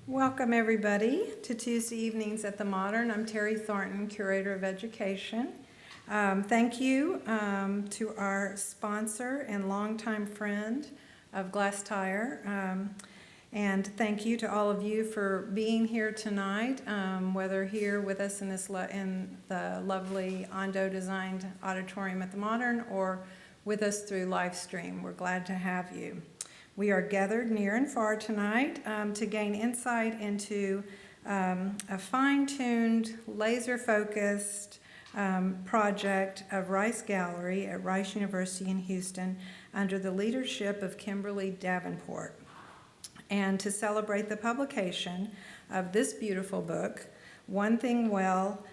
Welcome, everybody, to Tuesday Evenings at the Modern. I'm Terry Thornton, Curator of Education. Thank you to our sponsor and longtime friend of Glass Tire. And thank you to all of you for being here tonight, whether here with us in the lovely Ondo designed auditorium at the Modern or with us through live stream. We're glad to have you. We are gathered near and far tonight to gain insight into a fine-tuned, laser-focused project of Rice Gallery at Rice University in Houston under the leadership of Kimberly Davenport. And to celebrate the publication of this beautiful book, One Thing Well,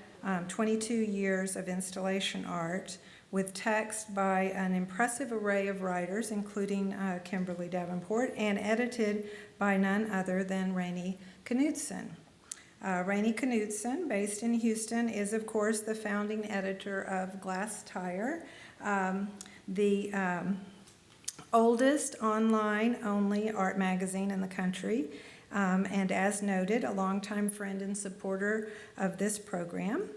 22 Years of Installation Art, with text by an impressive array of writers, including Kimberly Davenport, and edited by none other than Rainey Knudson. Rainey Knudson, based in Houston, is, of course, the founding editor of Glass Tire, the oldest online-only art magazine in the country, and as noted, a longtime friend and supporter of this program.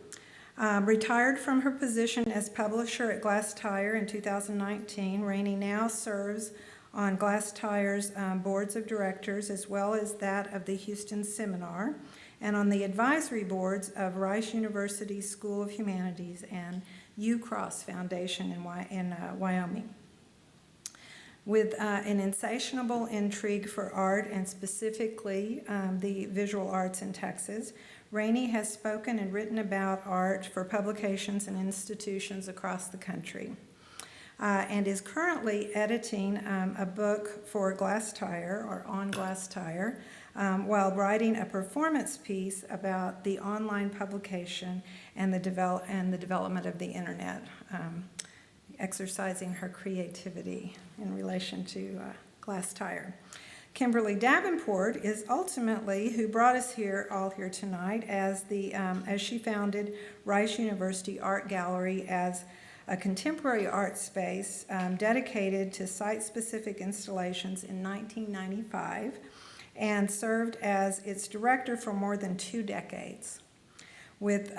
Retired from her position as publisher at Glass Tire in 2019, Rainey now serves on Glass Tire's boards of directors as well as that of the Houston Seminar and on the advisory boards of Rice University School of Humanities and UCross Foundation in Wyoming. With an insatiable intrigue for art and specifically the visual arts in Texas, Rainey has spoken and written about art for publications and institutions across the country and is currently editing a book for Glass Tire or on Glass Tire while writing a performance piece about the online publication and the development of the internet, exercising her creativity in relation to Glass Tire. Kimberly Davenport is ultimately who brought us all here tonight as she founded Rice University Art Gallery as a contemporary art space dedicated to site-specific installations in 1995 and served as its director for more than 2 decades. With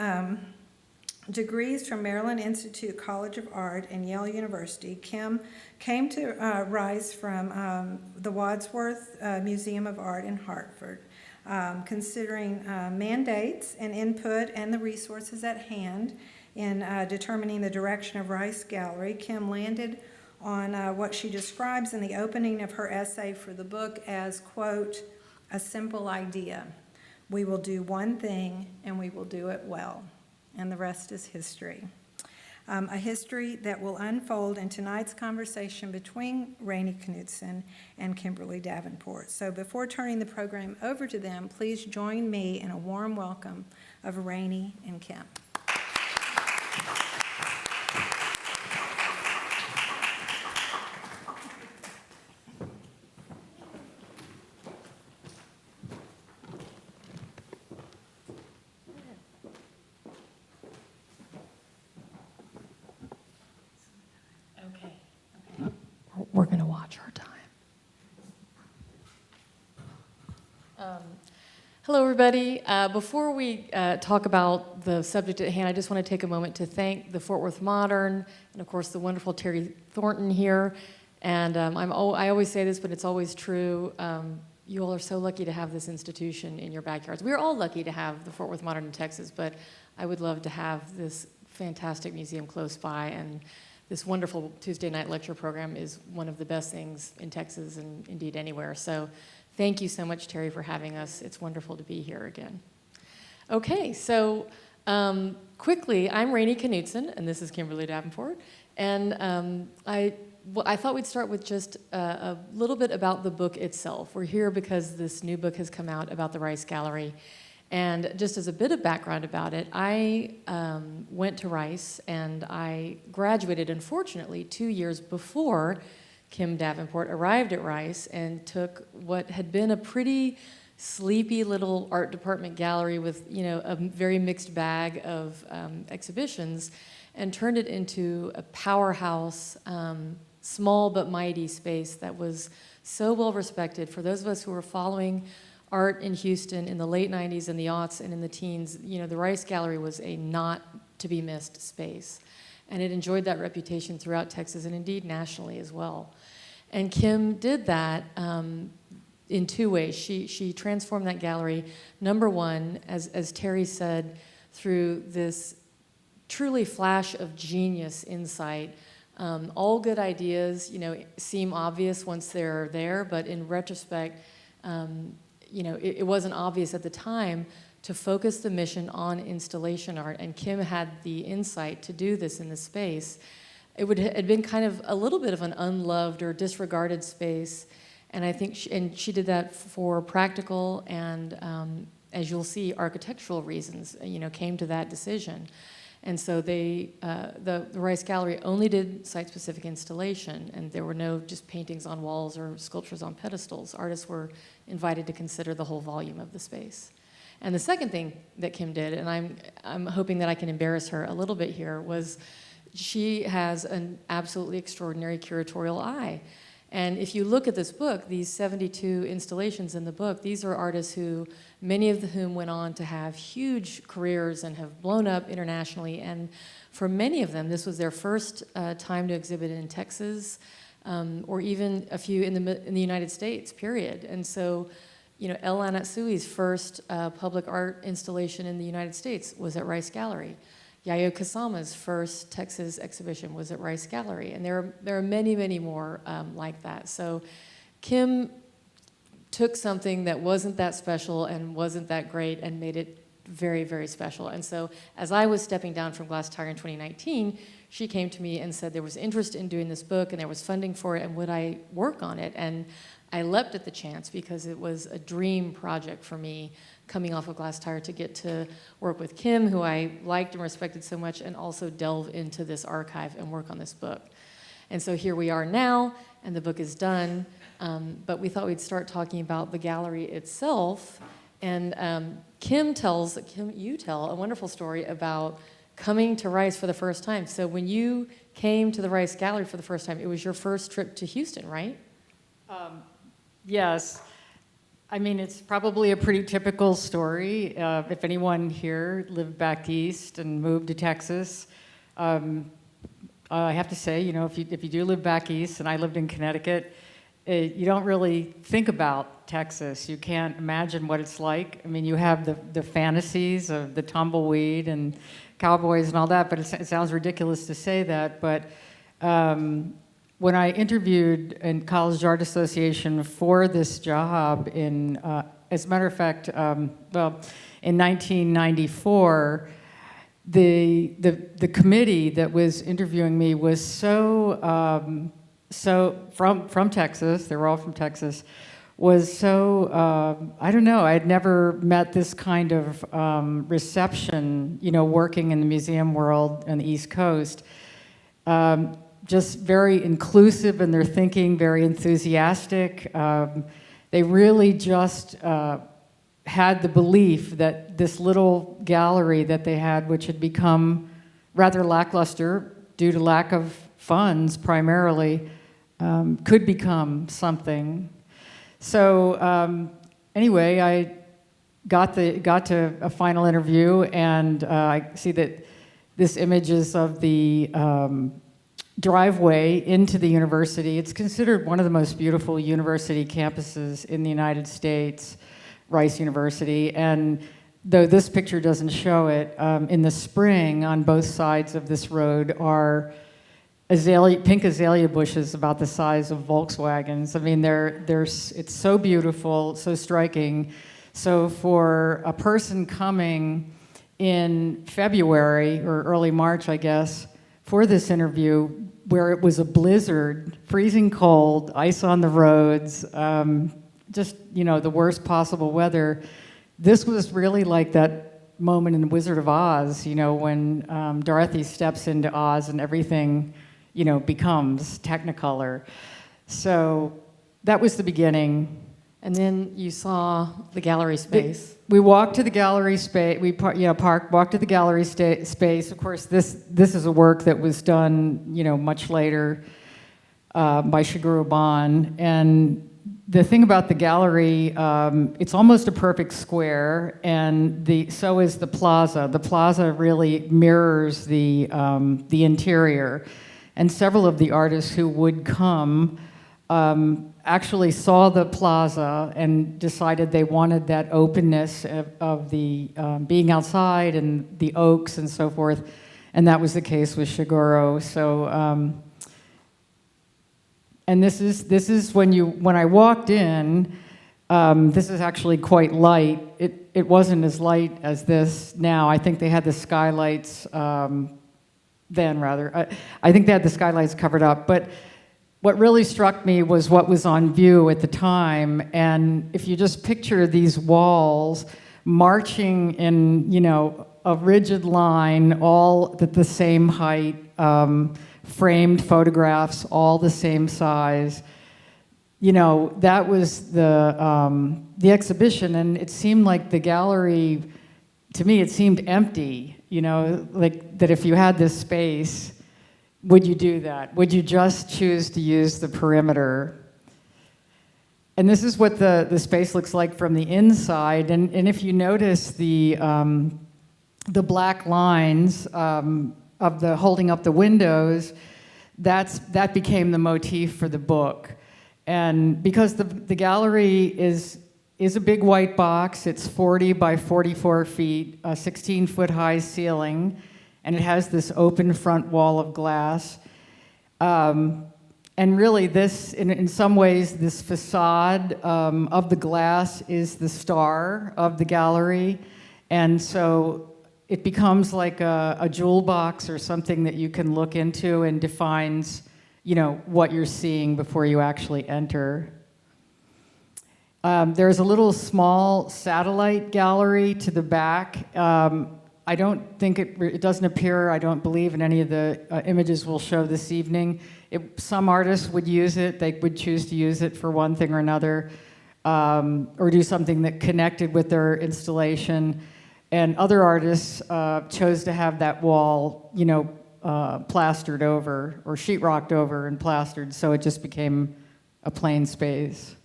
degrees from Maryland Institute College of Art and Yale University, Kim came to Rice from the Wadsworth Museum of Art in Hartford. Considering mandates and input and the resources at hand in determining the direction of Rice Gallery, Kim landed on what she describes in the opening of her essay for the book as, quote, a simple idea. We will do one thing and we will do it well. And the rest is history. A history that will unfold in tonight's conversation between Rainey Knudson and Kimberly Davenport. So before turning the program over to them, please join me in a warm welcome of Rainey and Kim. We're going to watch our time. Hello, everybody. Before we talk about the subject at hand, I just want to take a moment to thank the Fort Worth Modern and, of course, the wonderful Terry Thornton here. And I always say this, but it's always true. You all are so lucky to have this institution in your backyards. We're all lucky to have the Fort Worth Modern in Texas, but I would love to have this fantastic museum close by, and this wonderful Tuesday night lecture program is one of the best things in Texas and indeed anywhere. So thank you so much, Terry, for having us. It's wonderful to be here again. Okay, so quickly, I'm Rainey Knudson, and this is Kimberly Davenport. And I thought we'd start with just a little bit about the book itself. We're here because this new book has come out about the Rice Gallery. And just as a bit of background about it, I went to Rice and I graduated, unfortunately, 2 years before Kim Davenport arrived at Rice and took what had been a pretty sleepy little art department gallery with, a very mixed bag of exhibitions and turned it into a powerhouse small but mighty space that was so well respected. For those of us who were following art in Houston in the late 90s and the aughts and in the teens, the Rice Gallery was a not to be missed space. And it enjoyed that reputation throughout Texas and indeed nationally as well. And Kim did that in two ways. She transformed that gallery, number one, as Terry said, through this truly flash of genius insight. All good ideas, seem obvious once they're there, but in retrospect, it wasn't obvious at the time to focus the mission on installation art, and Kim had the insight to do this in the space. It had been kind of a little bit of an unloved or disregarded space, and I think she did that for practical and, as you'll see, architectural reasons, came to that decision. And so the Rice Gallery only did site-specific installation, and there were no just paintings on walls or sculptures on pedestals. Artists were invited to consider the whole volume of the space. And the second thing that Kim did, and I'm hoping that I can embarrass her a little bit here, was she has an absolutely extraordinary curatorial eye. And if you look at this book, these 72 installations in the book, these are artists who, many of whom went on to have huge careers and have blown up internationally. And for many of them, this was their first time to exhibit in Texas, or even a few in the United States, period. And so, El Anatsui's first public art installation in the United States was at Rice Gallery. Yayoi Kusama's first Texas exhibition was at Rice Gallery, and there are many, many more like that. So Kim took something that wasn't that special and wasn't that great and made it very, very special. And so as I was stepping down from Glass Tiger in 2019, she came to me and said there was interest in doing this book and there was funding for it, and would I work on it? And I leapt at the chance because it was a dream project for me coming off of Glass Tiger to get to work with Kim, who I liked and respected so much, and also delve into this archive and work on this book. And so here we are now, and the book is done, but we thought we'd start talking about the gallery itself. And Kim, you tell a wonderful story about coming to Rice for the first time. So when you came to the Rice Gallery for the first time, it was your first trip to Houston, right? Yes. I mean, it's probably a pretty typical story. If anyone here lived back east and moved to Texas, I have to say, if you do live back east, and I lived in Connecticut, you don't really think about Texas. You can't imagine what it's like. I mean, you have the fantasies of the tumbleweed and cowboys and all that, but it sounds ridiculous to say that. But when I interviewed in College Art Association for this job as a matter of fact, in 1994, the committee that was interviewing me was so from Texas. They were all from Texas. Was so I don't know. I'd never met this kind of reception. Working in the museum world on the East Coast. Just very inclusive in their thinking, very enthusiastic. They really just had the belief that this little gallery that they had, which had become rather lackluster due to lack of funds primarily, could become something. So anyway, I got to a final interview, and I see that this image is of the driveway into the university. It's considered one of the most beautiful university campuses in the United States, Rice University. And though this picture doesn't show it, in the spring on both sides of this road are pink azalea bushes about the size of Volkswagens. I mean, it's so beautiful, so striking. So for a person coming in February or early March, I guess, for this interview, where it was a blizzard, freezing cold, ice on the roads, just, the worst possible weather. This was really like that moment in The Wizard of Oz, when Dorothy steps into Oz and everything, becomes Technicolor. So that was the beginning. And then you saw the gallery space. We walked to the gallery space. We walked to the gallery space. Of course, this is a work that was done, much later. by Shigeru Ban. And the thing about the gallery, it's almost a perfect square, and so is the plaza. The plaza really mirrors the interior. And several of the artists who would come actually saw the plaza and decided they wanted that openness of the being outside and the oaks and so forth. And that was the case with Shigeru. So, and this is when I walked in. This is actually quite light. It wasn't as light as this now. I think they had the skylights then, rather. I think they had the skylights covered up. But what really struck me was what was on view at the time. And if you just picture these walls marching in, a rigid line, all at the same height, framed photographs, all the same size. That was the exhibition, and it seemed like the gallery, to me, it seemed empty. Like that if you had this space, would you do that? Would you just choose to use the perimeter? And this is what the space looks like from the inside. And if you notice the black lines of the holding up the windows, that became the motif for the book. And because the gallery is a big white box, it's 40 by 44 feet, a 16-foot high ceiling, and it has this open front wall of glass. And really this, in some ways, this facade of the glass is the star of the gallery. And so it becomes like a jewel box or something that you can look into and defines, what you're seeing before you actually enter. There's a little small satellite gallery to the back. I don't think it doesn't appear, I don't believe, in any of the images we'll show this evening. Some artists would use it. They would choose to use it for one thing or another, or do something that connected with their installation. And other artists chose to have that wall, plastered over, or sheetrocked over and plastered, so it just became a plain space.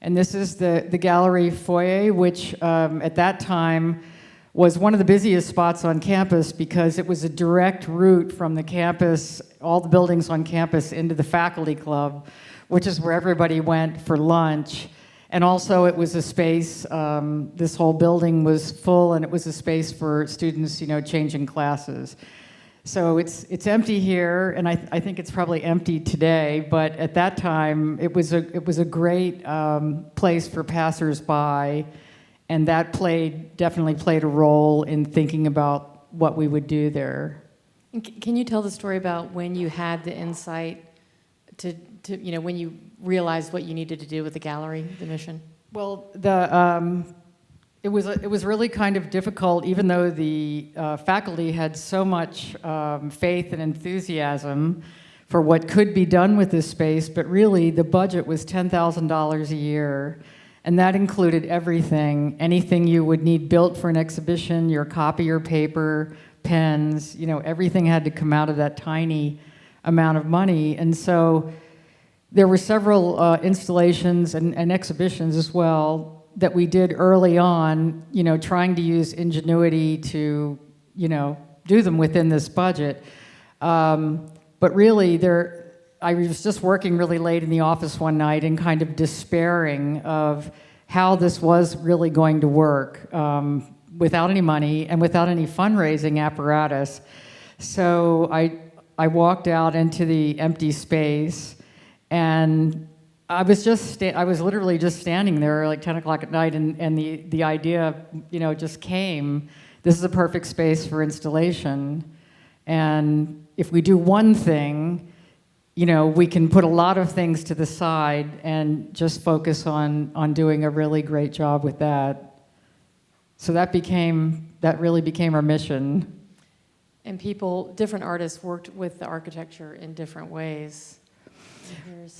And this is the gallery foyer, which at that time was one of the busiest spots on campus because it was a direct route from the campus, all the buildings on campus, into the faculty club, which is where everybody went for lunch. And also it was a space, this whole building was full, and it was a space for students, changing classes. So it's empty here, and I think it's probably empty today, but at that time, it was a great place for passersby, and that definitely played a role in thinking about what we would do there. Can you tell the story about when you had the insight to when you realized what you needed to do with the gallery, the mission? Well, it was really kind of difficult, even though the faculty had so much faith and enthusiasm for what could be done with this space, but really the budget was $10,000 a year, and that included everything, anything you would need built for an exhibition, your copier paper, pens, everything had to come out of that tiny amount of money. And so there were several installations and exhibitions as well that we did early on, trying to use ingenuity to, do them within this budget. But really, I was just working really late in the office one night and kind of despairing of how this was really going to work without any money and without any fundraising apparatus. So I walked out into the empty space, and I was literally just standing there like 10 o'clock at night, and the idea, just came. This is a perfect space for installation. And if we do one thing, we can put a lot of things to the side and just focus on doing a really great job with that. So that really became our mission. And different artists worked with the architecture in different ways.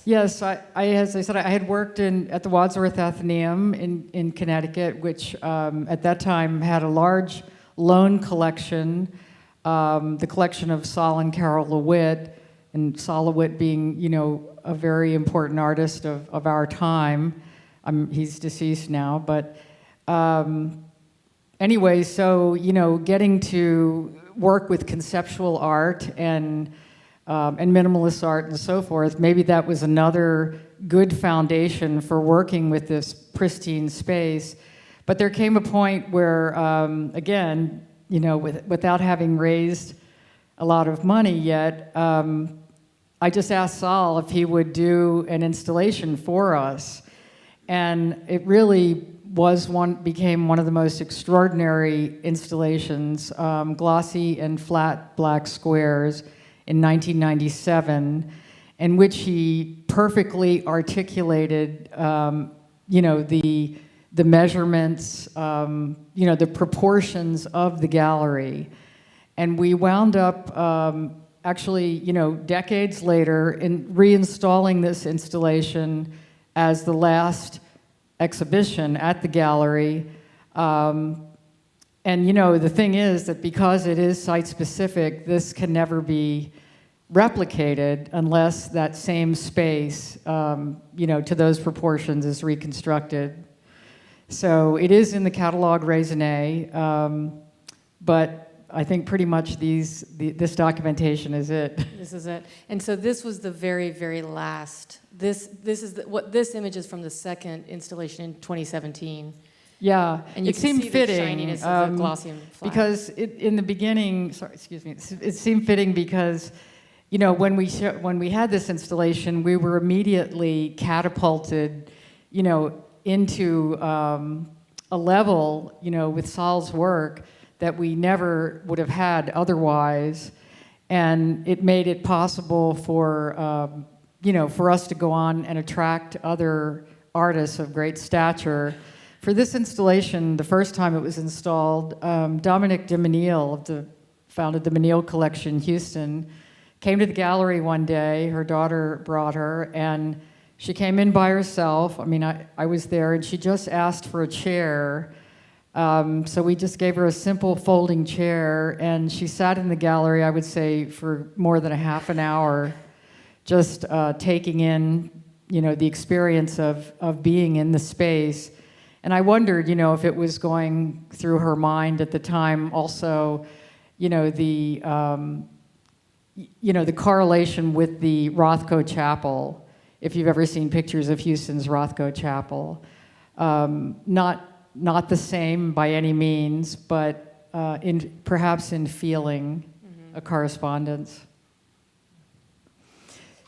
Yes, as I said, I had worked at the Wadsworth Atheneum in Connecticut, which at that time had a large loan collection, the collection of Saul and Carol LeWitt, and Saul Levine being, a very important artist of our time. He's deceased now, but anyway, so, getting to work with conceptual art and minimalist art and so forth, maybe that was another good foundation for working with this pristine space. But there came a point where, again, without having raised a lot of money yet, I just asked Saul if he would do an installation for us. And it really became one of the most extraordinary installations, glossy and flat black squares in 1997, in which he perfectly articulated, the measurements, the proportions of the gallery. And we wound up actually, decades later in reinstalling this installation as the last exhibition at the gallery. And the thing is that because it is site-specific, this can never be replicated unless that same space, to those proportions is reconstructed. So it is in the catalogue Raisonné, but I think pretty much this documentation is it. This is it. And so this was the very, very last. This image is from the second installation in 2017. Yeah, And you it can seemed see fitting the shininess of the glossy and flat. because in the beginning. Sorry, excuse me. It seemed fitting because, when we had this installation, we were immediately catapulted, into a level, with Saul's work that we never would have had otherwise, and it made it possible for for us to go on and attract other artists of great stature. For this installation, the first time it was installed, Dominic DeMenil founded the Menil Collection Houston, came to the gallery one day. Her daughter brought her, and she came in by herself. I was there, and she just asked for a chair. So we just gave her a simple folding chair, and she sat in the gallery, I would say, for more than a half an hour, just taking in, the experience of being in the space. And I wondered, if it was going through her mind at the time also, the correlation with the Rothko Chapel, if you've ever seen pictures of Houston's Rothko Chapel. Not the same by any means, but perhaps in feeling a correspondence.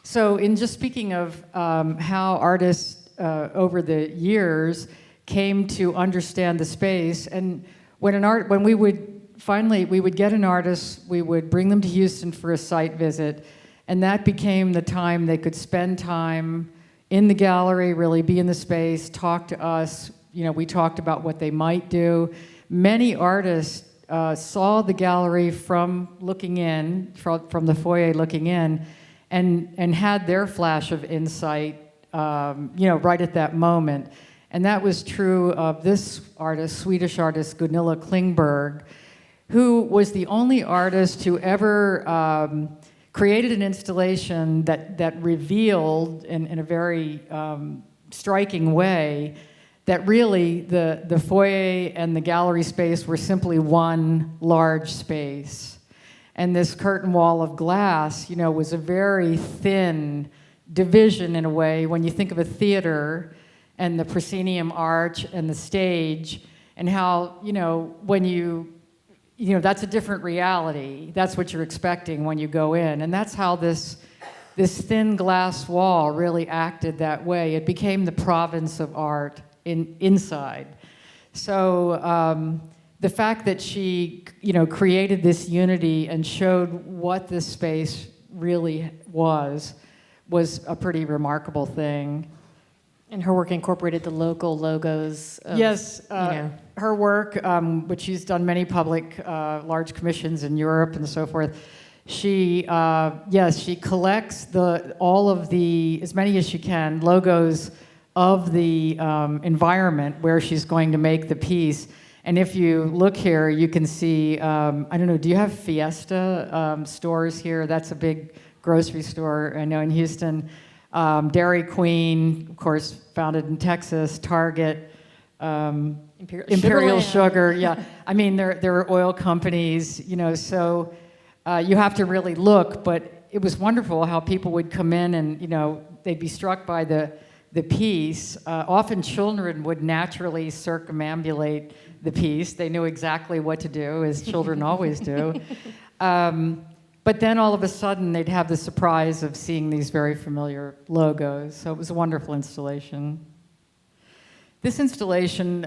So in just speaking of how artists over the years came to understand the space, and when we would get an artist, we would bring them to Houston for a site visit, and that became the time they could spend time in the gallery, really be in the space, talk to us. We talked about what they might do. Many artists saw the gallery from looking in, from the foyer looking in, and had their flash of insight, right at that moment. And that was true of this artist, Swedish artist Greta Klingberg, who was the only artist who ever created an installation that revealed in a very striking way that really the foyer and the gallery space were simply one large space. And this curtain wall of glass, was a very thin division in a way when you think of a theater and the proscenium arch and the stage, and how, when that's a different reality. That's what you're expecting when you go in. And that's how this thin glass wall really acted that way. It became the province of art inside. So the fact that she, created this unity and showed what this space really was a pretty remarkable thing. And her work incorporated the local logos of, yes, her work, which she's done many public large commissions in Europe and so forth. She collects all of the, as many as she can, logos of the environment where she's going to make the piece. And if you look here, you can see, I don't know, do you have Fiesta stores here? That's a big grocery store I know in Houston. Dairy Queen, of course, founded in Texas. Target, Imperial Sugar. Yeah, I mean there are oil companies, so you have to really look. But it was wonderful how people would come in and they'd be struck by the piece. Often children would naturally circumambulate the piece. They knew exactly what to do, as children always do. But then all of a sudden, they'd have the surprise of seeing these very familiar logos. So it was a wonderful installation. This installation,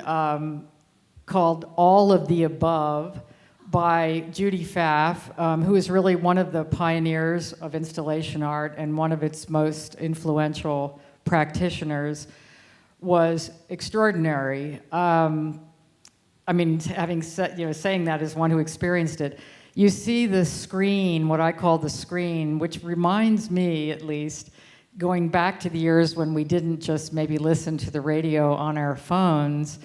called All of the Above, by Judy Pfaff, who is really one of the pioneers of installation art and one of its most influential practitioners, was extraordinary. I mean, having said, saying that as one who experienced it, you see the screen, what I call the screen, which reminds me, at least, going back to the years when we didn't just maybe listen to the radio on our phones,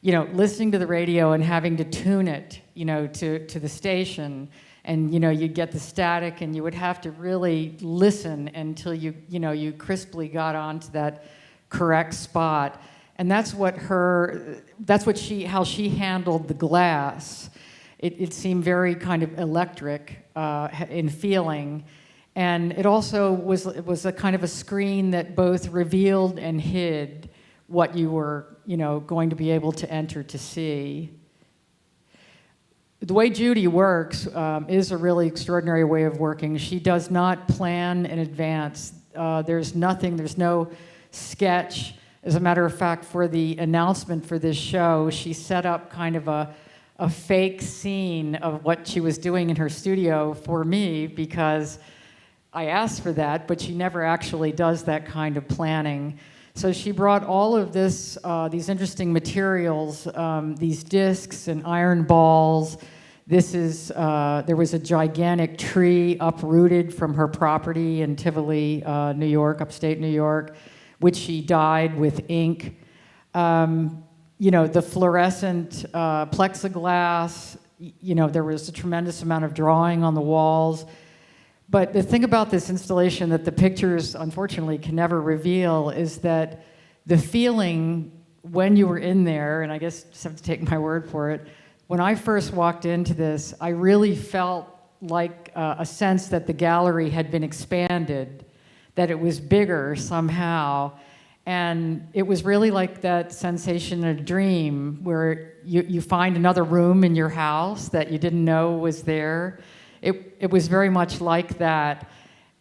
listening to the radio and having to tune it, to the station, and you'd get the static, and you would have to really listen until you crisply got onto that correct spot. And that's how she handled the glass. It seemed very kind of electric in feeling. And it also was a kind of a screen that both revealed and hid what you were, going to be able to enter to see. The way Judy works is a really extraordinary way of working. She does not plan in advance. There's no sketch. As a matter of fact, for the announcement for this show, she set up kind of a fake scene of what she was doing in her studio for me, because I asked for that, but she never actually does that kind of planning. So she brought all of this, these interesting materials, these discs and iron balls. There was a gigantic tree uprooted from her property in Tivoli, New York, upstate New York, which she dyed with ink. The fluorescent plexiglass, there was a tremendous amount of drawing on the walls. But the thing about this installation that the pictures, unfortunately, can never reveal is that the feeling when you were in there, and I guess just have to take my word for it, when I first walked into this, I really felt like a sense that the gallery had been expanded, that it was bigger somehow. And it was really like that sensation in a dream where you find another room in your house that you didn't know was there. It was very much like that.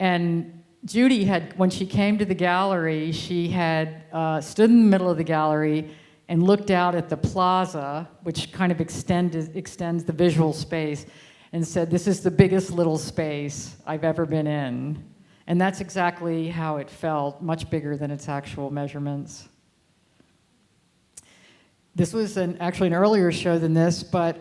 And Judy when she came to the gallery, she had stood in the middle of the gallery and looked out at the plaza, which kind of extends the visual space, and said, "This is the biggest little space I've ever been in." And that's exactly how it felt, much bigger than its actual measurements. This was actually an earlier show than this, but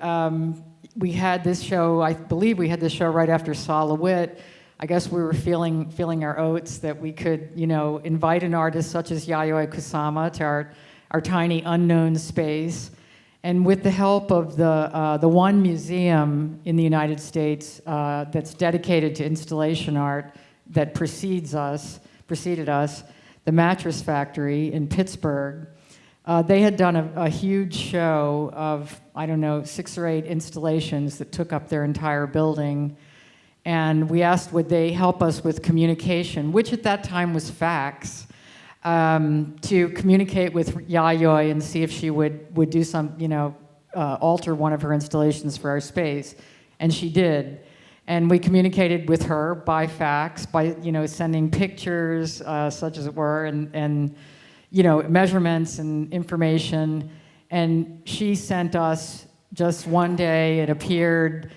we had this show, I believe we had this show right after Saul Levine. I guess we were feeling our oats that we could, invite an artist such as Yayoi Kusama to our tiny unknown space. And with the help of the one museum in the United States that's dedicated to installation art that preceded us, the Mattress Factory in Pittsburgh, they had done a huge show of, 6 or 8 installations that took up their entire building. And we asked, would they help us with communication, which at that time was fax, to communicate with Yayoi and see if she would do some, alter one of her installations for our space. And she did. And we communicated with her by fax, by, sending pictures, such as it were, and measurements and information. And she sent us, just one day, it appeared,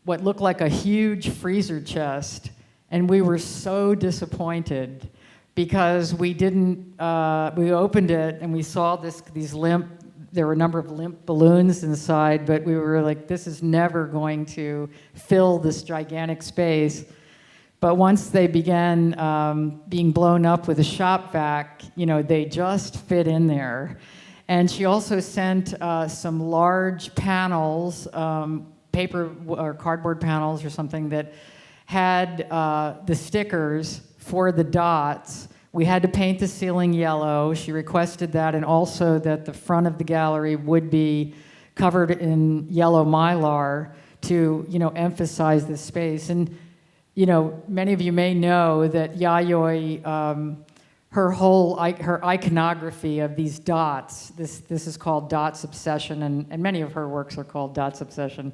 what looked like a huge freezer chest. And we were so disappointed because we opened it and we saw these limp, there were a number of limp balloons inside, but we were like, this is never going to fill this gigantic space. But once they began being blown up with a shop vac, they just fit in there. And she also sent some large panels, paper or cardboard panels or something that had the stickers for the dots. We had to paint the ceiling yellow. She requested that, and also that the front of the gallery would be covered in yellow mylar to, emphasize the space. And, many of you may know that Yayoi, her iconography of these dots, this is called Dots Obsession, and many of her works are called Dots Obsession,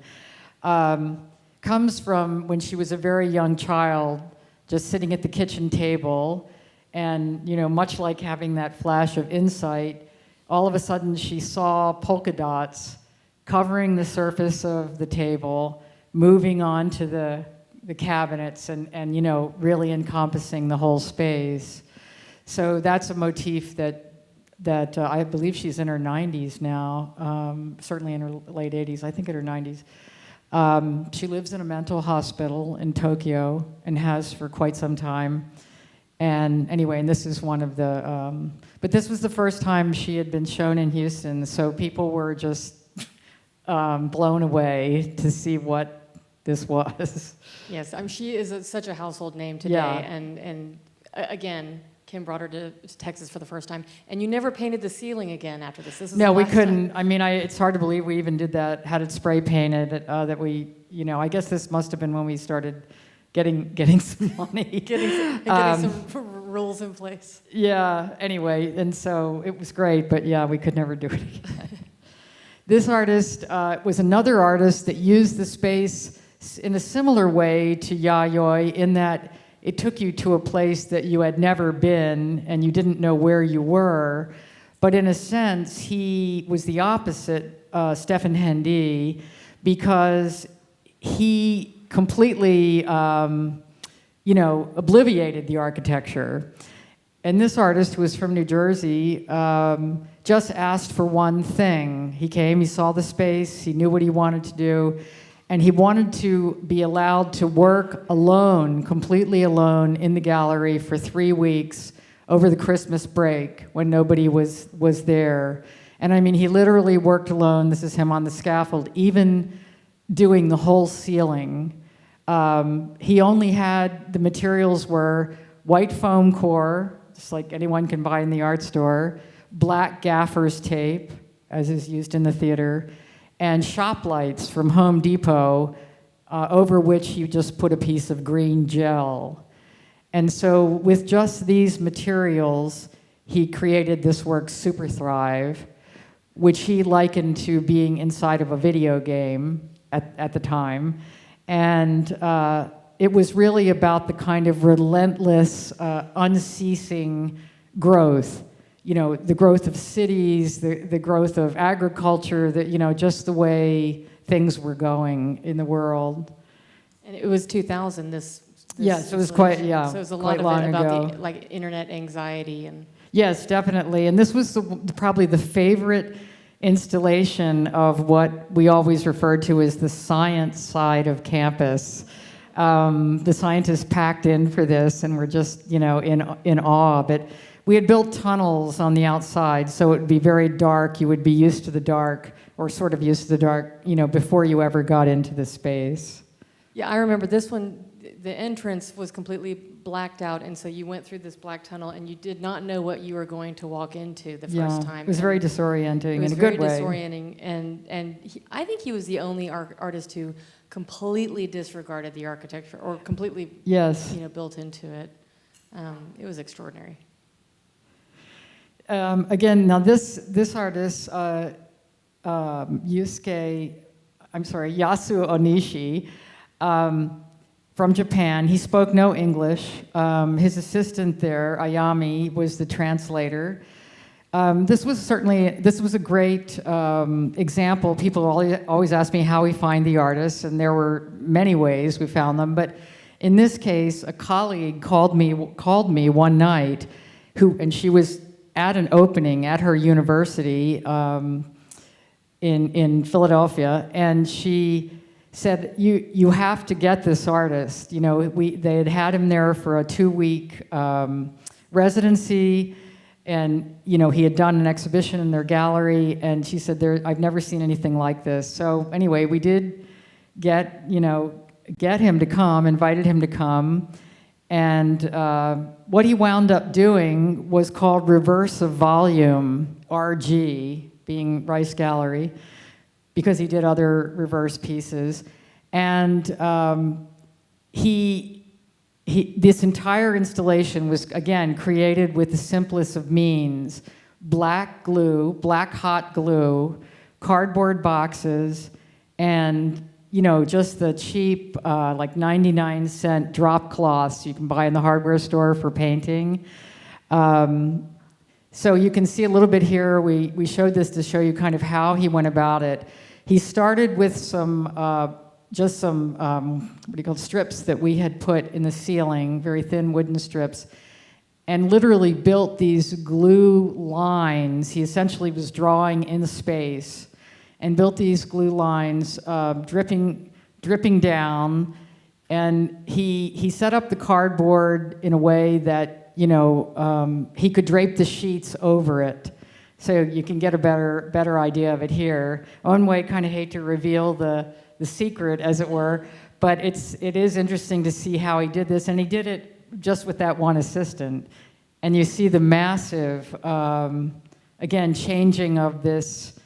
comes from when she was a very young child, just sitting at the kitchen table, and, much like having that flash of insight, all of a sudden she saw polka dots covering the surface of the table, moving on to the cabinets, and really encompassing the whole space. So that's a motif that I believe she's in her 90s now, certainly in her late 80s, I think in her 90s. She lives in a mental hospital in Tokyo and has for quite some time. And anyway, and this is one of the, but this was the first time she had been shown in Houston, so people were just blown away to see what this was. Yes, she is such a household name today, Yeah. and again, Kim brought her to Texas for the first time, and you never painted the ceiling again after this. This is No, the we last couldn't. time. I mean, it's hard to believe we even did that, had it spray painted, that we, I guess this must have been when we started getting some money. Getting some rules in place. Yeah, anyway, and so it was great, but yeah, we could never do it again. This artist was another artist that used the space in a similar way to Yayoi, in that it took you to a place that you had never been and you didn't know where you were. But in a sense, he was the opposite, Stephen Hendy, because he completely, obliviated the architecture. And this artist, who was from New Jersey, just asked for one thing. He came, he saw the space, he knew what he wanted to do, and he wanted to be allowed to work alone, completely alone, in the gallery for 3 weeks over the Christmas break when nobody was there. And I mean, he literally worked alone. This is him on the scaffold, even doing the whole ceiling. He only had, the materials were white foam core, just like anyone can buy in the art store, black gaffer's tape, as is used in the theater, and shop lights from Home Depot, over which you just put a piece of green gel. And so with just these materials, he created this work, Super Thrive, which he likened to being inside of a video game at the time. And it was really about the kind of relentless, unceasing growth. The growth of cities, the growth of agriculture, just the way things were going in the world. And it was 2000, this Yes, it was quite, installation. So it was a lot quite of long it about ago. the internet anxiety and. Yes, definitely. And this was probably the favorite installation of what we always referred to as the science side of campus. The scientists packed in for this and were just, in awe. But we had built tunnels on the outside, so it would be very dark. You would be used to the dark, or sort of used to the dark, before you ever got into the space. Yeah, I remember this one, the entrance was completely blacked out, and so you went through this black tunnel, and you did not know what you were going to walk into the first time. It was very disorienting in a good way. It was very disorienting, and I think he was the only artist who completely disregarded the architecture, or completely, built into it. It was extraordinary. Again, now this artist, Yasu Onishi, from Japan. He spoke no English. His assistant there, Ayami, was the translator. This was a great example. People always ask me how we find the artists, and there were many ways we found them. But in this case, a colleague called me one night, and she was at an opening at her university in Philadelphia, and she said, you have to get this artist. They had him there for a 2-week residency, and he had done an exhibition in their gallery, and she said, I've never seen anything like this. So anyway, we did get get him to come, invited him to come, and what he wound up doing was called reverse of volume, RG, being Rice Gallery, because he did other reverse pieces. And this entire installation was, again, created with the simplest of means: black glue, black hot glue, cardboard boxes, and just the cheap, like 99-cent drop cloths you can buy in the hardware store for painting. So you can see a little bit here. We showed this to show you kind of how he went about it. He started with some strips that we had put in the ceiling, very thin wooden strips, and literally built these glue lines. He essentially was drawing in space and built these glue lines, dripping down, and he set up the cardboard in a way that he could drape the sheets over it. So you can get a better idea of it here. One way, kind of hate to reveal the secret, as it were, but it is interesting to see how he did this, and he did it just with that one assistant. And you see the massive, again, changing of this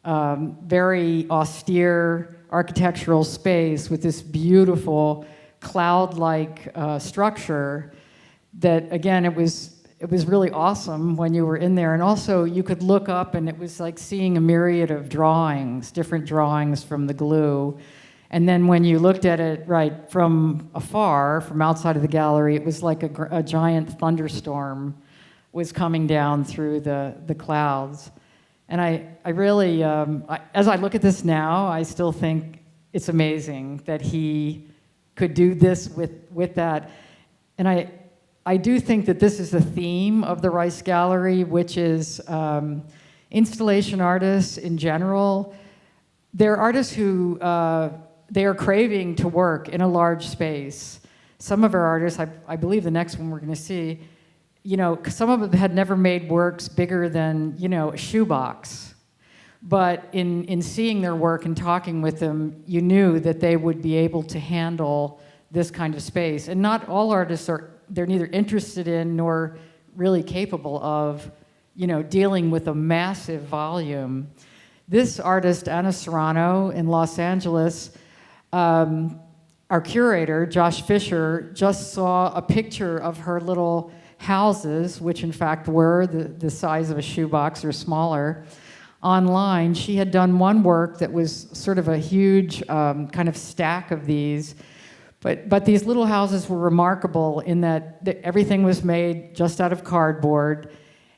very austere architectural space with this beautiful cloud-like structure that, again, it was really awesome when you were in there. And also you could look up and it was like seeing a myriad of drawings, different drawings from the glue. And then when you looked at it right from afar, from outside of the gallery, it was like a giant thunderstorm was coming down through the clouds. And I really, as I look at this now, I still think it's amazing that he could do this with that. And I do think that this is the theme of the Rice Gallery, which is installation artists in general. They're artists who, they are craving to work in a large space. Some of our artists, I believe the next one we're gonna see, some of them had never made works bigger than, a shoebox. But in seeing their work and talking with them, you knew that they would be able to handle this kind of space. And not all artists they're neither interested in nor really capable of, dealing with a massive volume. This artist, Anna Serrano in Los Angeles, our curator, Josh Fisher, just saw a picture of her little houses, which in fact were the size of a shoebox or smaller, online. She had done one work that was sort of a huge kind of stack of these, but these little houses were remarkable in that everything was made just out of cardboard,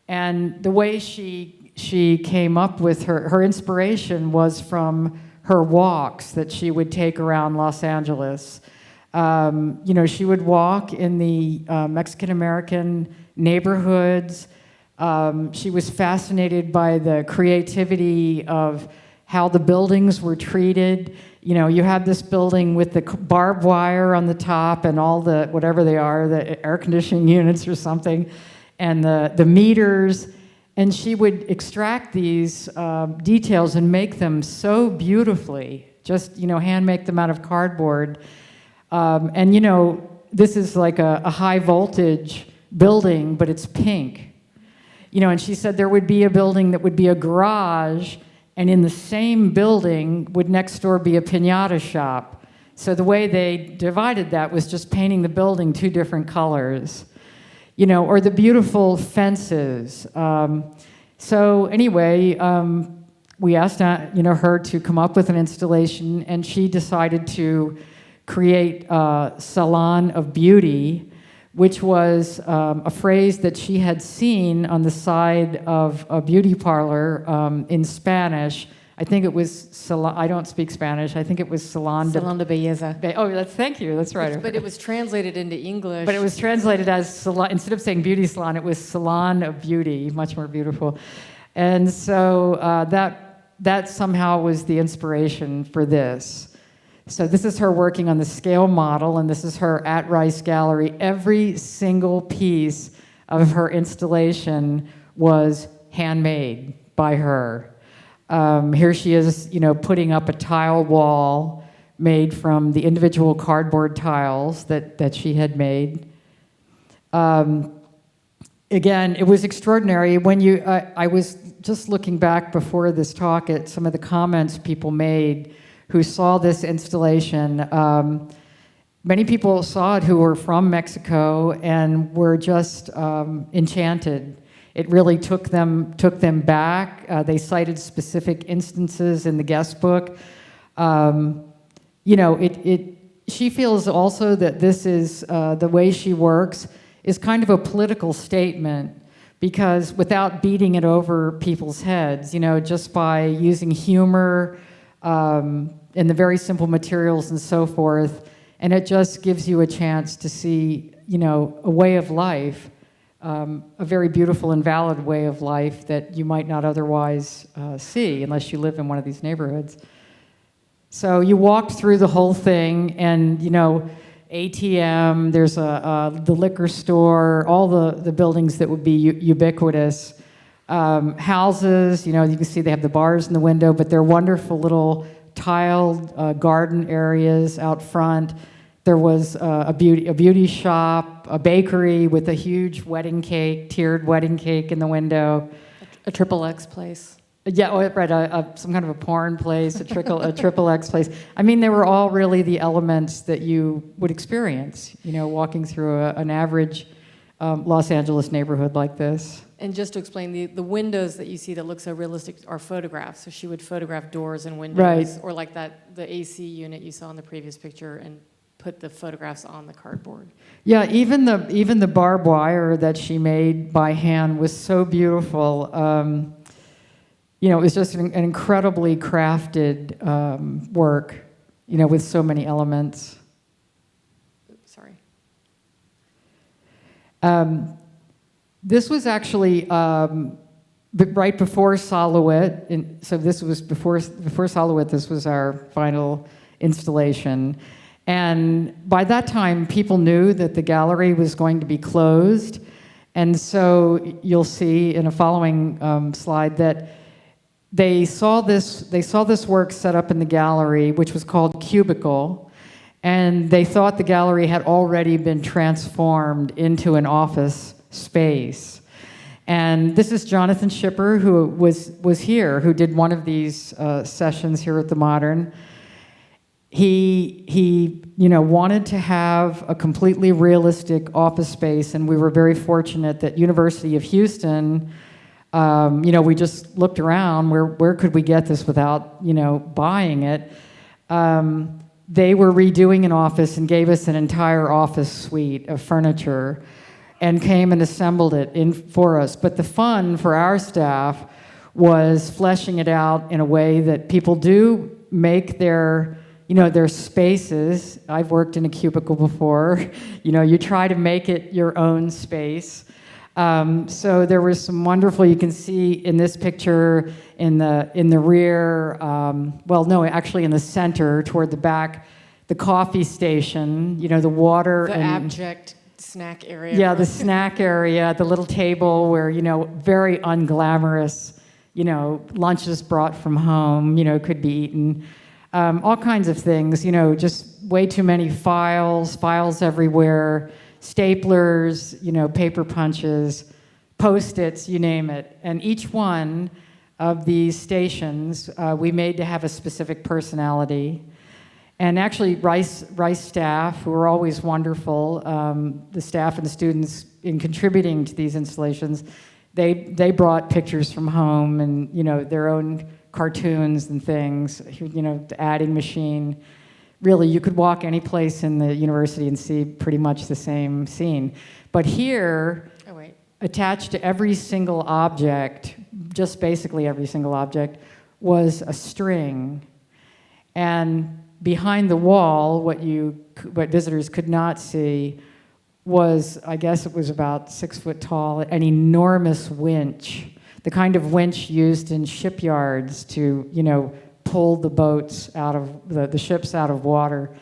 and the way she came up with her inspiration was from her walks that she would take around Los Angeles. She would walk in the Mexican-American neighborhoods. She was fascinated by the creativity of how the buildings were treated. You had this building with the barbed wire on the top and all the, whatever they are, the air conditioning units or something, and the meters. And she would extract these details and make them so beautifully, just, hand make them out of cardboard. This is like a high voltage building, but it's pink. And she said there would be a building that would be a garage, and in the same building would next door be a piñata shop. So the way they divided that was just painting the building two different colors. Or the beautiful fences. So anyway, we asked her to come up with an installation, and she decided to create a Salon of Beauty, which was a phrase that she had seen on the side of a beauty parlor in Spanish. I think it was, I don't speak Spanish, I think it was Salon de Belleza. Oh, thank you, that's right. But it was translated into English. But it was translated as salon, instead of saying beauty salon, it was Salon of Beauty, much more beautiful. And so that somehow was the inspiration for this. So this is her working on the scale model, and this is her at Rice Gallery. Every single piece of her installation was handmade by her. Here she is, putting up a tile wall made from the individual cardboard tiles that she had made. Again, it was extraordinary. When I was just looking back before this talk at some of the comments people made who saw this installation. Many people saw it who were from Mexico and were just enchanted. It really took them back. They cited specific instances in the guest book. She feels also that this is the way she works is kind of a political statement, because without beating it over people's heads, just by using humor and the very simple materials and so forth, and it just gives you a chance to see, a way of life, a very beautiful and valid way of life that you might not otherwise see unless you live in one of these neighborhoods. So you walked through the whole thing, and ATM, there's the liquor store, all the buildings that would be ubiquitous. Houses, you can see they have the bars in the window, but they're wonderful little tiled garden areas out front. There was a beauty shop, a bakery with a huge wedding cake, tiered wedding cake in the window. A triple X place. Yeah, right, some kind of a porn place, a triple X place. I mean, they were all really the elements that you would experience, walking through an average Los Angeles neighborhood like this. And just to explain, the windows that you see that look so realistic are photographs. So she would photograph doors and windows, right. Or like the AC unit you saw in the previous picture, and put the photographs on the cardboard. Yeah, even the barbed wire that she made by hand was so beautiful. It was just an incredibly crafted work, with so many elements. Sorry. This was actually right before Saul Levine, so this was before Saul Levine. This was our final installation, and by that time, people knew that the gallery was going to be closed, and so you'll see in a following slide that they saw this work set up in the gallery, which was called Cubicle, and they thought the gallery had already been transformed into an office space. And this is Jonathan Schipper, who was here, who did one of these sessions here at the Modern. He wanted to have a completely realistic office space, and we were very fortunate that University of Houston. We just looked around, where could we get this without, buying it? They were redoing an office and gave us an entire office suite of furniture and came and assembled it for us. But the fun for our staff was fleshing it out in a way that people do make their spaces. I've worked in a cubicle before. You try to make it your own space. So there was some wonderful, you can see in this picture in the rear, actually in the center toward the back, the coffee station, the water. The and abject snack area. Yeah, the snack area, the little table where, very unglamorous, lunches brought from home, could be eaten. All kinds of things, just way too many files everywhere. Staplers, paper punches, Post-its, you name it. And each one of these stations we made to have a specific personality. And actually, Rice staff, who were always wonderful, the staff and the students in contributing to these installations, they brought pictures from home and their own cartoons and things, the adding machine. Really, you could walk any place in the university and see pretty much the same scene. But here, attached to every single object, just basically every single object, was a string. And behind the wall, what visitors could not see was, I guess it was about 6 foot tall, an enormous winch, the kind of winch used in shipyards to, pull the boats out of the ships out of water.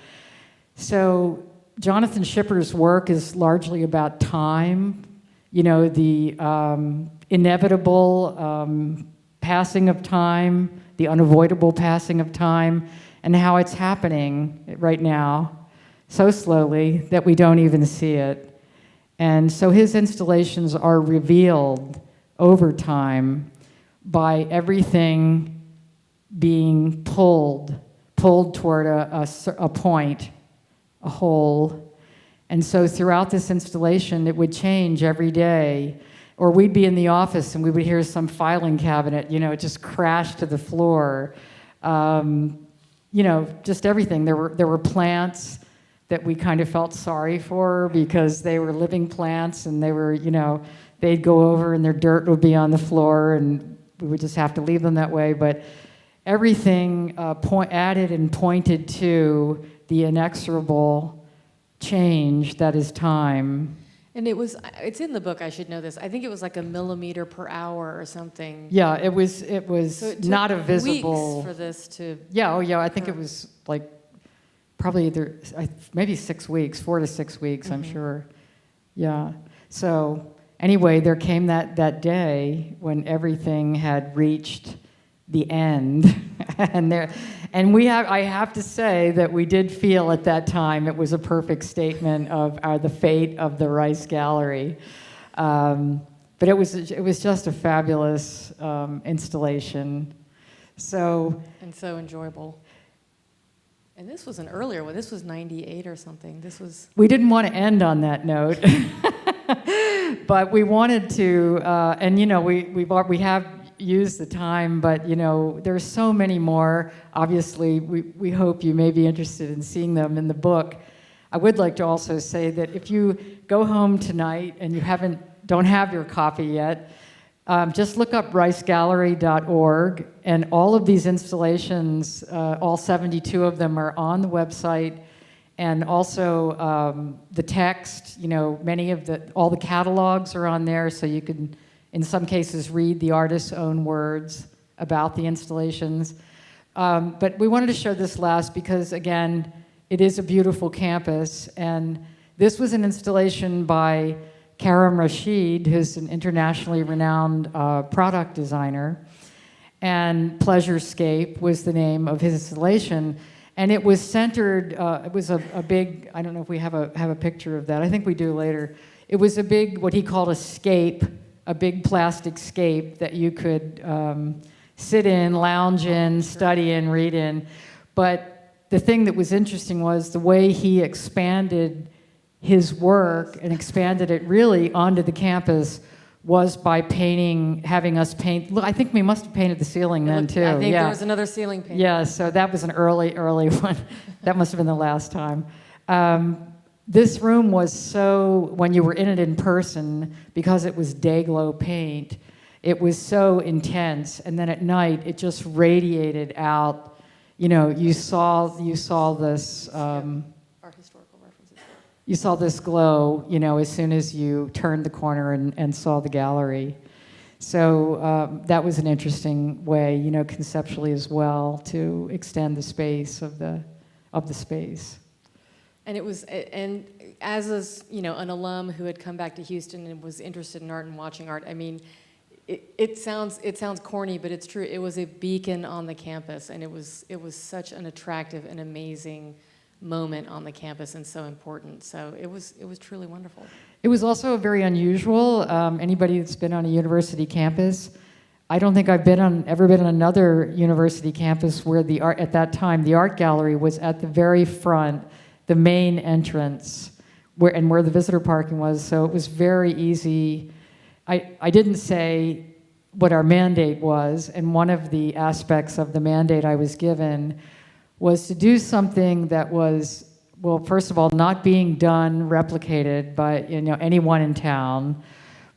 So Jonathan Schipper's work is largely about time, the inevitable passing of time, the unavoidable passing of time, and how it's happening right now so slowly that we don't even see it. And so his installations are revealed over time by everything being pulled toward a point, a hole. And so throughout this installation, it would change every day. Or we'd be in the office and we would hear some filing cabinet, just crash to the floor. Just everything. There were plants that we kind of felt sorry for because they were living plants and they were, they'd go over and their dirt would be on the floor and we would just have to leave them that way. But everything added and pointed to the inexorable change that is time. And it's in the book, I should know this. I think it was like a millimeter per hour or something. Yeah, it was So it took not a visible. weeks for this to. Yeah, I think it was like probably maybe 6 weeks, 4 to 6 weeks, I'm sure. Yeah. So anyway, there came that day when everything had reached the end, I have to say that we did feel at that time it was a perfect statement of the fate of the Rice Gallery. But it was just a fabulous installation. And so enjoyable. And this was an earlier one. This was 98 or something. We didn't want to end on that note, but we wanted to, we have used the time, but there's so many more. Obviously, we hope you may be interested in seeing them in the book. I would like to also say that if you go home tonight and you don't have your copy yet, just look up ricegallery.org, and all of these installations, all 72 of them, are on the website, and also the text. All the catalogs are on there, so you can, in some cases, read the artist's own words about the installations. But we wanted to show this last because, again, it is a beautiful campus, and this was an installation by Karam Rashid, who's an internationally renowned product designer, and Pleasurescape was the name of his installation, and it was centered. It was a big. I don't know if we have a picture of that. I think we do later. It was a big, what he called a scape, a big plastic scape that you could sit in, lounge in, study in, read in. But the thing that was interesting was the way he expanded his work and expanded it really onto the campus was by having us paint. Look, I think we must have painted the ceiling then too. I think there was another ceiling paint. Yeah, so that was an early one. That must have been the last time. This room was so, when you were in it in person, because it was day-glow paint, it was so intense. And then at night, it just radiated out. You saw this. Our historical references. You saw this glow, as soon as you turned the corner and saw the gallery. So that was an interesting way, conceptually as well, to extend the space of the space. And as an alum who had come back to Houston and was interested in art and watching art, I mean, it sounds corny, but it's true. It was a beacon on the campus, and it was such an attractive and amazing moment on the campus, and so important. So it was truly wonderful. It was also very unusual. Anybody that's been on a university campus, I don't think I've ever been on another university campus where at that time the art gallery was at the very front, the main entrance, where the visitor parking was. So it was very easy. I didn't say what our mandate was, and one of the aspects of the mandate I was given was to do something that was, well, first of all, not being replicated by anyone in town,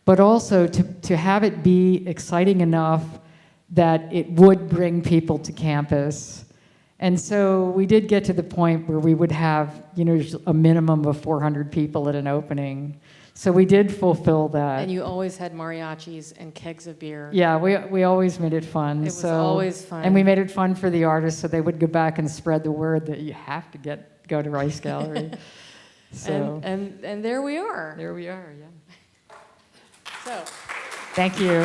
but also to have it be exciting enough that it would bring people to campus. And so we did get to the point where we would have, a minimum of 400 people at an opening. So we did fulfill that. And you always had mariachis and kegs of beer. Yeah, we always made it fun. It was always fun. And we made it fun for the artists, so they would go back and spread the word that you have to go to Rice Gallery. So and there we are. There we are, yeah. So thank you.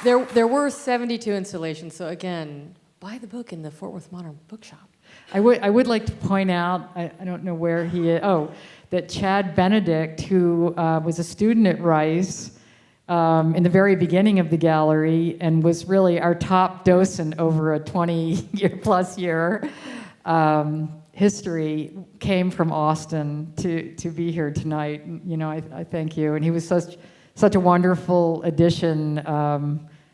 there were 72 installations. So again, buy the book in the Fort Worth Modern Bookshop. I would like to point out, I don't know where he is, that Chad Benedict, who was a student at Rice in the very beginning of the gallery and was really our top docent over a 20-plus year history, came from Austin to be here tonight. You know, I thank you. And he was such a wonderful addition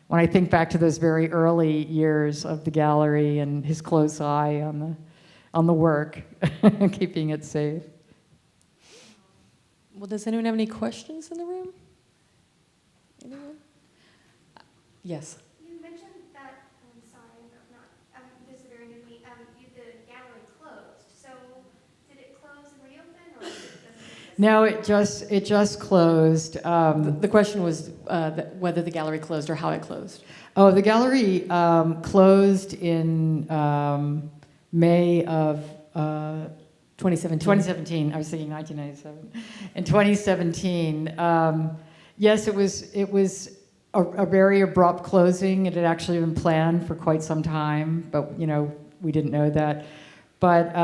when I think back to those very early years of the gallery and his close eye on the work, keeping it safe. Well, does anyone have any questions in the room? Anyone? Yes. You mentioned that, I'm sorry, this is very new to me, the gallery closed. So did it close and reopen, or No, it just closed. The question was whether the gallery closed or how it closed. Oh, the gallery closed in May of 2017. 2017. I was thinking 1997. In 2017, yes, it was a very abrupt closing. It had actually been planned for quite some time, but we didn't know that. But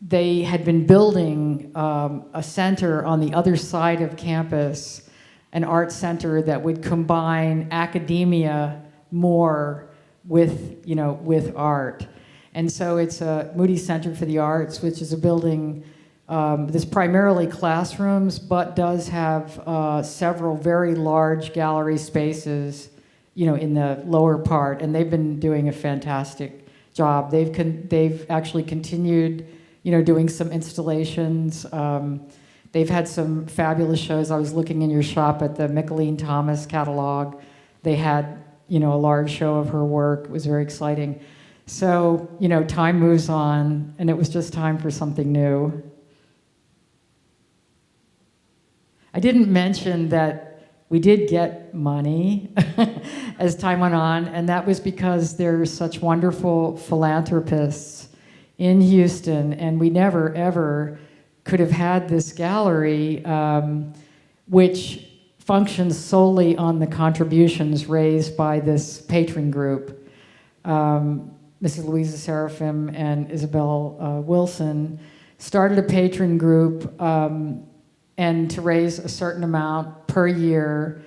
they had been building a center on the other side of campus, an art center that would combine academia more with art. And so it's a Moody Center for the Arts, which is a building that's primarily classrooms, but does have several very large gallery spaces, in the lower part. And they've been doing a fantastic job. They've actually continued, doing some installations. They've had some fabulous shows. I was looking in your shop at the Mickalene Thomas catalog. They had, a large show of her work. It was very exciting. So, time moves on, and it was just time for something new. I didn't mention that we did get money as time went on, and that was because there's such wonderful philanthropists in Houston, and we never, ever could have had this gallery, which functions solely on the contributions raised by this patron group. Mrs. Louisa Seraphim and Isabel Wilson started a patron group and to raise a certain amount per year.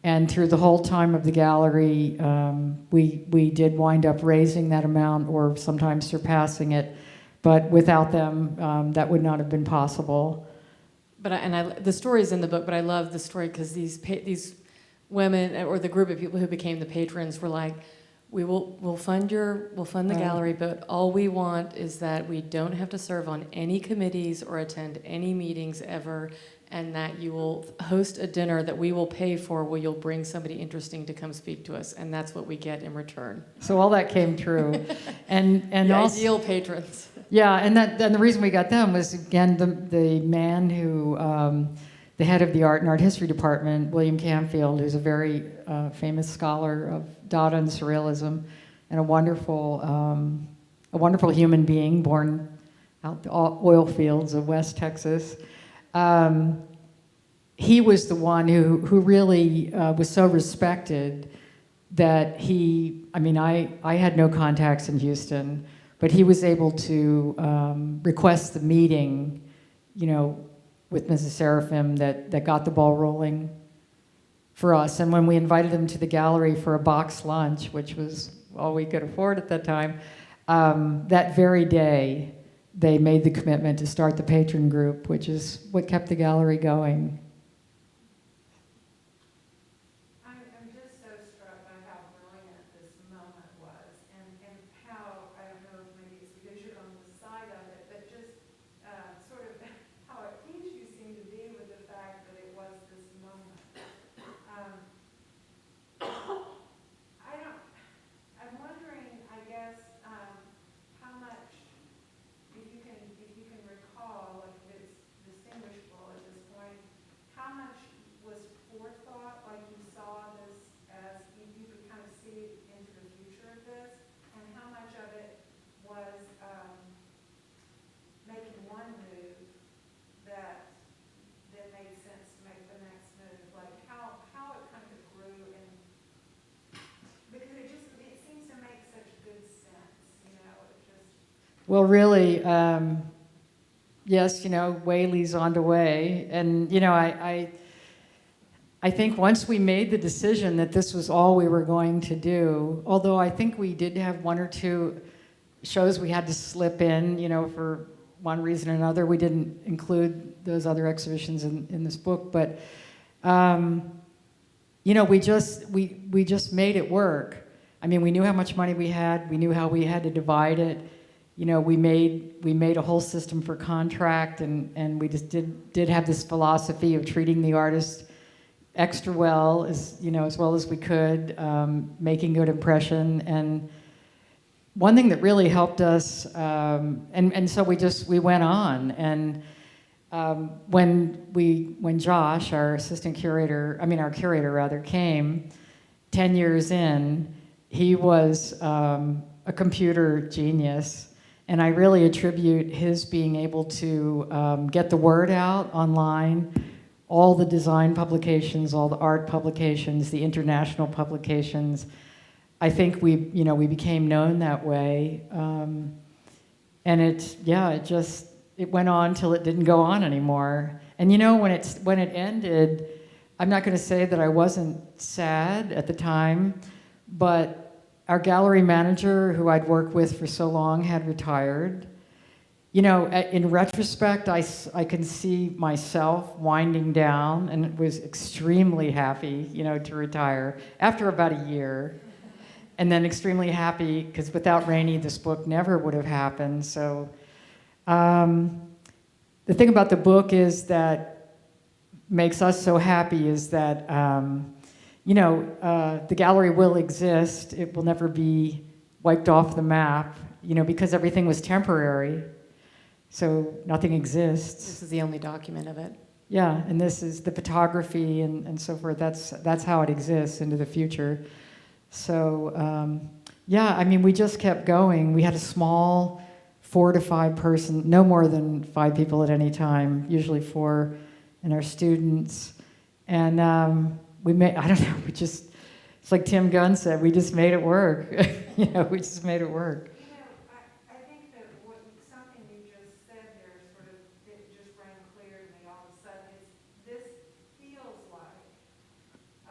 And through the whole time of the gallery, we did wind up raising that amount or sometimes surpassing it. But without them, that would not have been possible. But the story's in the book, but I love the story because these women or the group of people who became the patrons were like, we'll fund the gallery, but all we want is that we don't have to serve on any committees or attend any meetings ever, and that you will host a dinner that we will pay for where you'll bring somebody interesting to come speak to us, and that's what we get in return. So all that came true. and the also, ideal patrons. Yeah, and the reason we got them was, again, the man who, the head of the art and art history department, William Canfield, who's a very famous scholar of Dada and Surrealism, and a wonderful human being born out the oil fields of West Texas. He was the one who really was so respected that I had no contacts in Houston, but he was able to request the meeting, with Mrs. Seraphim that got the ball rolling for us. And when we invited him to the gallery for a box lunch, which was all we could afford at that time, that very day, they made the commitment to start the patron group, which is what kept the gallery going. I'm just so struck by how brilliant this moment was, and how, I don't know if maybe it's because you're on the side of it, but just sort of how at peace you seem to be with the fact that it was this moment. I'm wondering, I guess, how much, if you can recall, like if it's distinguishable at this point, Well, really, yes, way leads on to way. And, I think once we made the decision that this was all we were going to do, although I think we did have one or two shows we had to slip in, for one reason or another. We didn't include those other exhibitions in this book, but, we just made it work. I mean, we knew how much money we had. We knew how we had to divide it. We made a whole system for contract, and we just did have this philosophy of treating the artist extra well, as well as we could, making good impression. And one thing that really helped us, and so we went on. And when Josh, our our curator rather, came 10 years in, he was a computer genius. And I really attribute his being able to get the word out online, all the design publications, all the art publications, the international publications. I think we became known that way. And it went on till it didn't go on anymore. And when it ended, I'm not going to say that I wasn't sad at the time, but our gallery manager, who I'd worked with for so long, had retired. In retrospect, I can see myself winding down, and was extremely happy, to retire after about a year. And then extremely happy, because without Rainey, this book never would have happened. So the thing about the book is that makes us so happy is that the gallery will exist. It will never be wiped off the map, because everything was temporary. So nothing exists. This is the only document of it. Yeah, and this is the photography and so forth. That's how it exists into the future. So we just kept going. We had a small 4 to 5 person, no more than 5 people at any time, usually 4, and our students. And we made, I don't know, it's like Tim Gunn said, we just made it work. We just made it work. I think that something you just said there it just rang clear to me all of a sudden. This feels like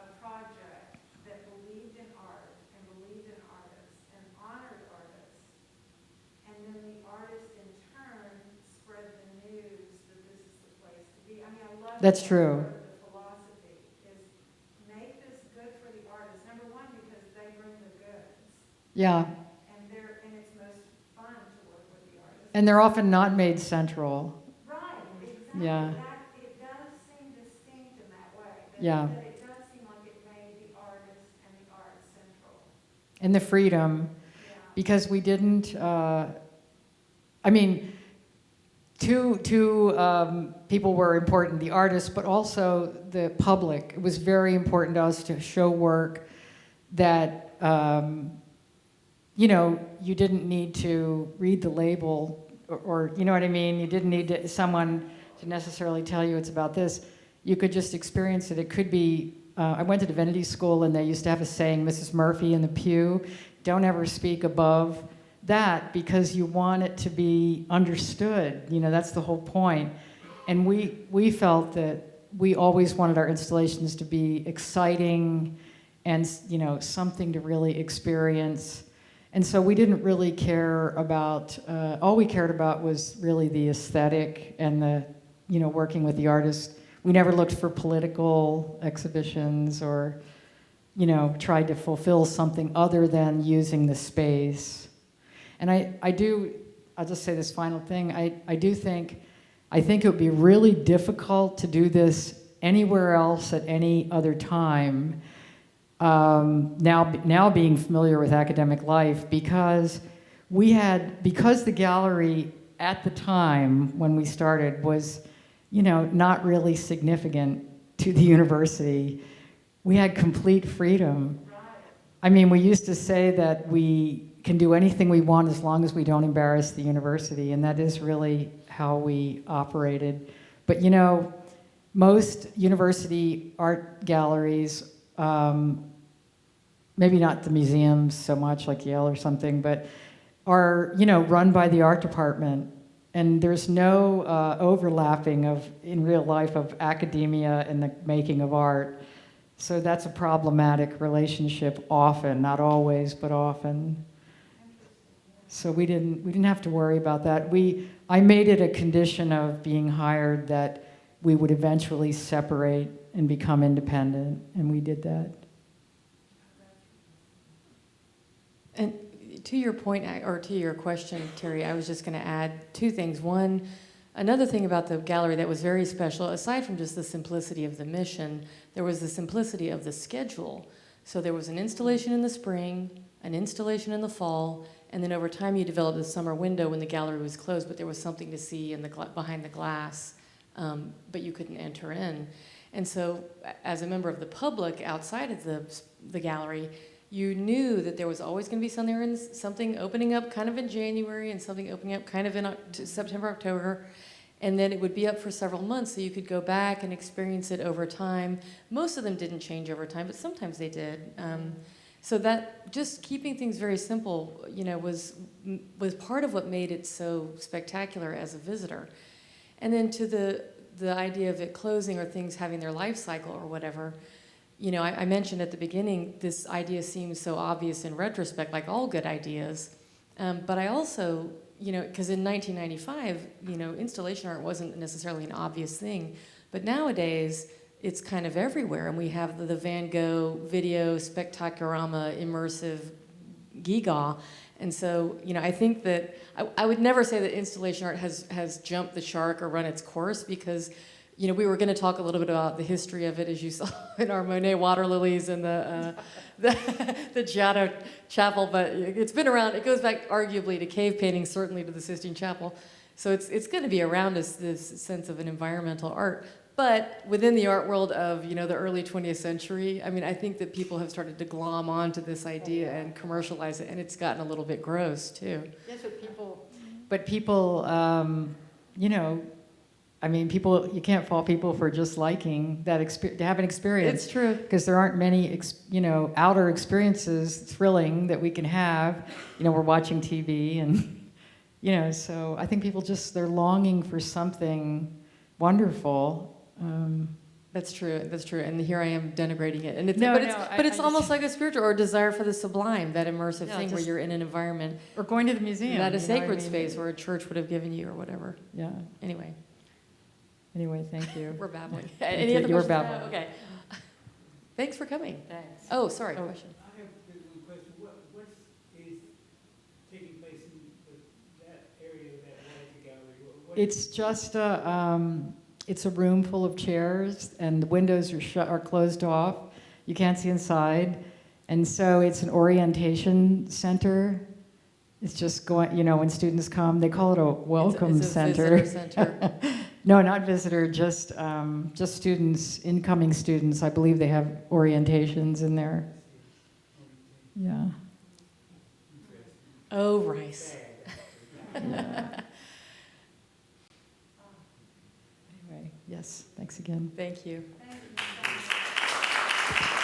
a project that believed in art and believed in artists and honored artists, and then the artist in turn spread the news that this is the place to be. I mean, I love That's that true. part of the philosophy is make this good for the artist. Number one, because they bring the goods. Yeah. And it's most fun to work with the artist. And they're often not made central. Right, exactly. Yeah. It does seem distinct in that way. Yeah. That it does seem like it made the artist and the art central. And the freedom, Yeah. because we didn't, two people were important, the artists, but also the public. It was very important to us to show work that, you didn't need to read the label or you know what I mean? You didn't need someone to necessarily tell you it's about this. You could just experience it. It could be, I went to divinity school and they used to have a saying, Mrs. Murphy in the pew, don't ever speak above that because you want it to be understood. That's the whole point. And we felt that we always wanted our installations to be exciting and, something to really experience. And so we didn't really care about, all we cared about was really the aesthetic and the, working with the artist. We never looked for political exhibitions or, tried to fulfill something other than using the space. And I'll just say this final thing. I think it would be really difficult to do this anywhere else at any other time. Now being familiar with academic life, because the gallery at the time when we started was, not really significant to the university. We had complete freedom. I mean, we used to say that we can do anything we want as long as we don't embarrass the university, and that is really how we operated. But most university art galleries, maybe not the museums so much like Yale or something, but are, run by the art department. And there's no overlapping in real life of academia and the making of art. So that's a problematic relationship often, not always, but often. So we didn't have to worry about that. I made it a condition of being hired that we would eventually separate and become independent, and we did that. And to your point, or to your question, Terry, I was just going to add two things. One, another thing about the gallery that was very special, aside from just the simplicity of the mission, there was the simplicity of the schedule. So there was an installation in the spring, an installation in the fall, and then over time you developed a summer window when the gallery was closed, but there was something to see behind the glass, but you couldn't enter in. And so as a member of the public outside of the gallery, you knew that there was always going to be something opening up kind of in January and something opening up kind of in September, October, and then it would be up for several months, so you could go back and experience it over time. Most of them didn't change over time, but sometimes they did. So that just keeping things very simple, was part of what made it so spectacular as a visitor. And then to the idea of it closing or things having their life cycle or whatever, I mentioned at the beginning, this idea seems so obvious in retrospect, like all good ideas. But I also, because in 1995, installation art wasn't necessarily an obvious thing. But nowadays, it's kind of everywhere. And we have the Van Gogh video, spectacularama, immersive giga. And so, I think that I would never say that installation art has jumped the shark or run its course, because we were going to talk a little bit about the history of it, as you saw in our Monet water lilies and the Giotto chapel, but it's been around. It goes back arguably to cave paintings, certainly to the Sistine Chapel. So it's going to be around us, this sense of an environmental art. But within the art world of the early 20th century, I think that people have started to glom onto this idea and commercialize it, and it's gotten a little bit gross too. Yes, but people, people, you can't fault people for just liking that to have an experience. It's true. Because there aren't many, outer experiences, thrilling, that we can have. We're watching TV and, so I think people they're longing for something wonderful. That's true. And here I am denigrating it. And it's, No, but it's almost like a spiritual or a desire for the sublime, that immersive thing where just- you're in an environment. Or going to the museum. That a you know what I sacred mean? space where a church would have given you or whatever. Yeah. Anyway, Anyway, thank you. we're babbling. Thank Any you. other You were questions? babbling. Okay. Thanks for coming. Thanks. Oh, sorry, question. I have one question. What is taking place in that area of that Magic Gallery? It's just it's a room full of chairs, and the windows are closed off. You can't see inside, and so it's an orientation center. It's just going, when students come, they call it a welcome It's a center. visitor center. No, not visitor, just students, incoming students. I believe they have orientations in there. Yeah. Oh, rice. Yeah. Anyway, yes, thanks again. Thank you. Thank you.